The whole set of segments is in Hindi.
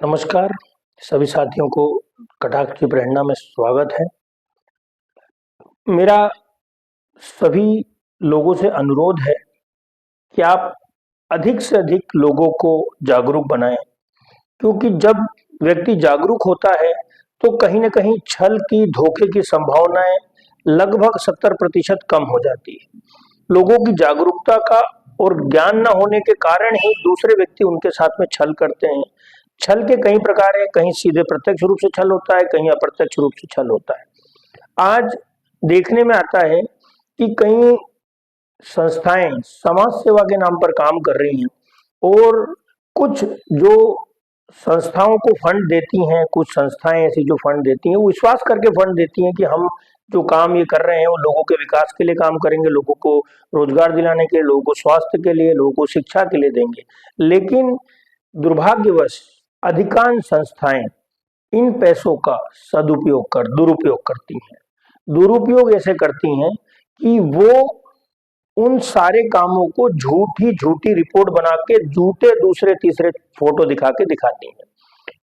नमस्कार, सभी साथियों को कटाक्ष की प्रेरणा में स्वागत है। मेरा सभी लोगों से अनुरोध है कि आप अधिक से अधिक लोगों को जागरूक बनाएं, क्योंकि जब व्यक्ति जागरूक होता है तो कहीं न कहीं छल की, धोखे की संभावनाएं लगभग 70% कम हो जाती है। लोगों की जागरूकता का और ज्ञान न होने के कारण ही दूसरे व्यक्ति उनके साथ में छल करते हैं। छल के कई प्रकार हैं, कहीं सीधे प्रत्यक्ष रूप से छल होता है, कहीं अप्रत्यक्ष रूप से छल होता है। आज देखने में आता है कि कई संस्थाएं समाज सेवा के नाम पर काम कर रही हैं और कुछ जो संस्थाओं को फंड देती हैं, कुछ संस्थाएं ऐसी जो फंड देती हैं, वो विश्वास करके फंड देती हैं कि हम जो काम ये कर रहे हैं वो लोगों के विकास के लिए काम करेंगे, लोगों को रोजगार दिलाने के लिए, लोगों को स्वास्थ्य के लिए, लोगों को शिक्षा के लिए देंगे। लेकिन दुर्भाग्यवश अधिकांश संस्थाएं इन पैसों का दुरुपयोग करती हैं। दुरुपयोग ऐसे करती हैं कि वो उन सारे कामों को झूठी झूठी रिपोर्ट बना के झूठे दूसरे तीसरे फोटो दिखा के दिखाती हैं।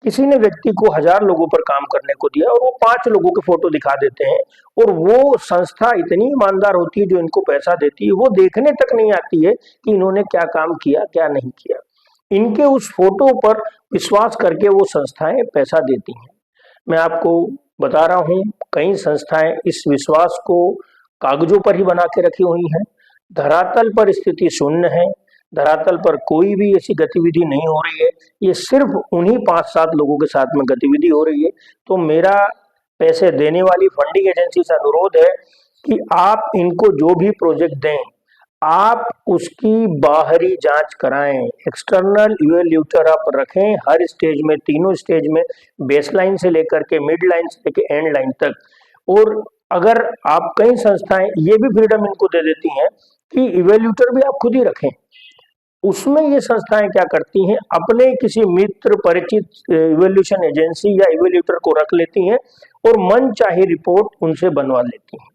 किसी ने व्यक्ति को 1000 लोगों पर काम करने को दिया और वो 5 लोगों के फोटो दिखा देते हैं और वो संस्था इतनी ईमानदार होती है जो इनको पैसा देती है, वो देखने तक नहीं आती है कि इन्होंने क्या काम किया, क्या नहीं किया। इनके उस फोटो पर विश्वास करके वो संस्थाएं पैसा देती हैं। मैं आपको बता रहा हूं, कई संस्थाएं इस विश्वास को कागजों पर ही बना के रखी हुई हैं। धरातल पर स्थिति शून्य है, धरातल पर कोई भी ऐसी गतिविधि नहीं हो रही है। ये सिर्फ उन्हीं 5-7 लोगों के साथ में गतिविधि हो रही है। तो मेरा पैसे देने वाली फंडिंग एजेंसी से अनुरोध है कि आप इनको जो भी प्रोजेक्ट दें, आप उसकी बाहरी जांच कराएं, एक्सटर्नल इवेल्यूटर आप रखें हर स्टेज में, तीनों स्टेज में, बेसलाइन से लेकर के मिड लाइन से लेकर एंड लाइन तक। और अगर आप, कई संस्थाएं ये भी फ्रीडम इनको दे देती हैं कि इवेल्यूटर भी आप खुद ही रखें। उसमें ये संस्थाएं क्या करती हैं, अपने किसी मित्र परिचित इवेल्यूशन एजेंसी या इवेल्यूटर को रख लेती हैं और मन चाहे रिपोर्ट उनसे बनवा लेती हैं।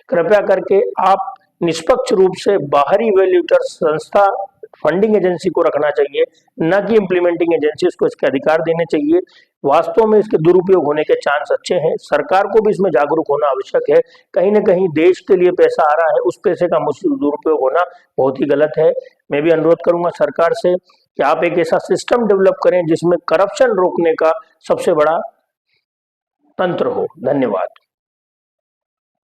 कृपया करके आप निष्पक्ष रूप से बाहरी इवेल्यूटर संस्था, फंडिंग एजेंसी को रखना चाहिए, न कि इम्प्लीमेंटिंग एजेंसी को इसके अधिकार देने चाहिए। वास्तव में इसके दुरुपयोग होने के चांस अच्छे हैं। सरकार को भी इसमें जागरूक होना आवश्यक है। कहीं न कहीं देश के लिए पैसा आ रहा है, उस पैसे का दुरुपयोग होना बहुत ही गलत है। मैं भी अनुरोध करूंगा सरकार से कि आप एक ऐसा सिस्टम डेवलप करें जिसमें करप्शन रोकने का सबसे बड़ा तंत्र हो। धन्यवाद।